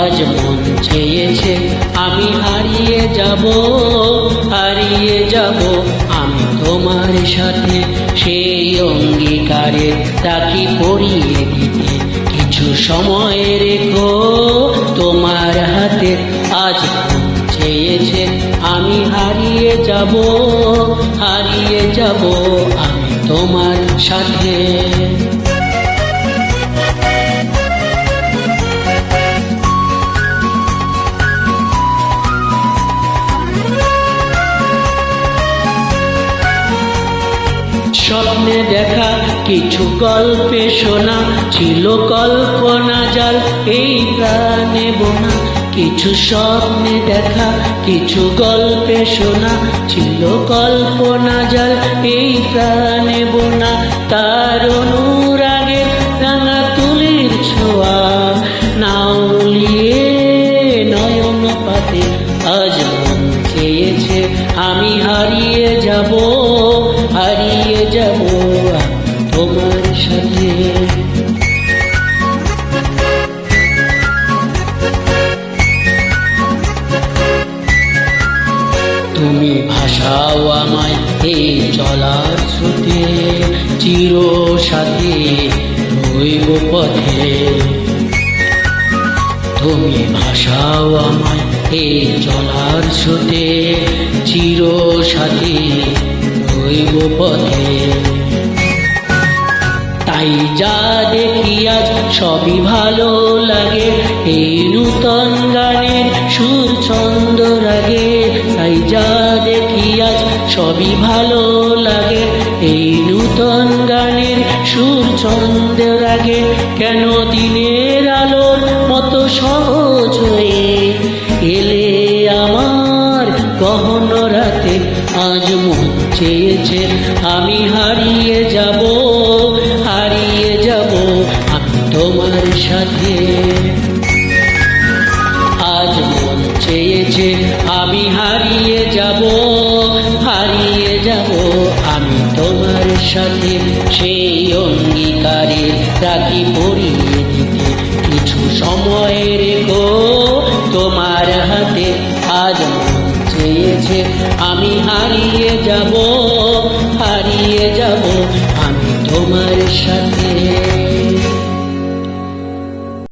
আজ মন চেয়েছে আমি হারিয়ে যাব, হারিয়ে যাব আমি তোমার সাথে। সেই অঙ্গীকারে রাখি পরিয়ে দিতে কিছু সময় রেখো তোমার হাতে। আজ মন চেয়েছে আমি হারিয়ে যাব, হারিয়ে যাব আমি তোমার সাথে। স্বপ্নে দেখা কিছু গল্পে শোনা ছিল কল্পনা জাল, এই প্রাণে বোনা। কিছু স্বপ্নে দেখা কিছু গল্পে শোনা ছিল কল্পনা জাল, এই প্রাণে বোনা। তার অনুরাগে রাঙা তুলির ছোঁয়া নাও লিয়ে নয়ন পাতে। আজ মন চেয়েছে আমি হারিয়ে যাব, হারিয়ে যাব তোমার সাথে। তুমি ভাসাও আমায় এই চলার স্রোতে, চির সাথী রইব পথে। তুমি ভাসাও আমায় এই চলার স্রোতে, চির সাথী রইব পথে। তাই যা দেখি আজ সবই ভালো লাগে, এই নূতন গানের সুর ছন্দ রাগে। তাই যা দেখি আজ সবই ভালো লাগে, এই নূতন গানের সুর ছন্দ রাগে। কেন দিনের আলোর মতো সহজ হয়ে এলে আমার গহন রাতে। আজ মন চেয়েছে আমি হারিয়ে যাব, হারিয়ে যাব আমি তোমার সাথে। আজ মন চেয়েছে আমি হারিয়ে যাব, হারিয়ে যাব আমি তোমার সাথে। সেই অঙ্গীকারে রাখি পরিয়ে দিতে কিছু সময় রেখো তোমার হাতে। আজ মন চেয়েছে আমি হারিয়ে যাব, হারিয়ে যাব আমি তোমার সাথে।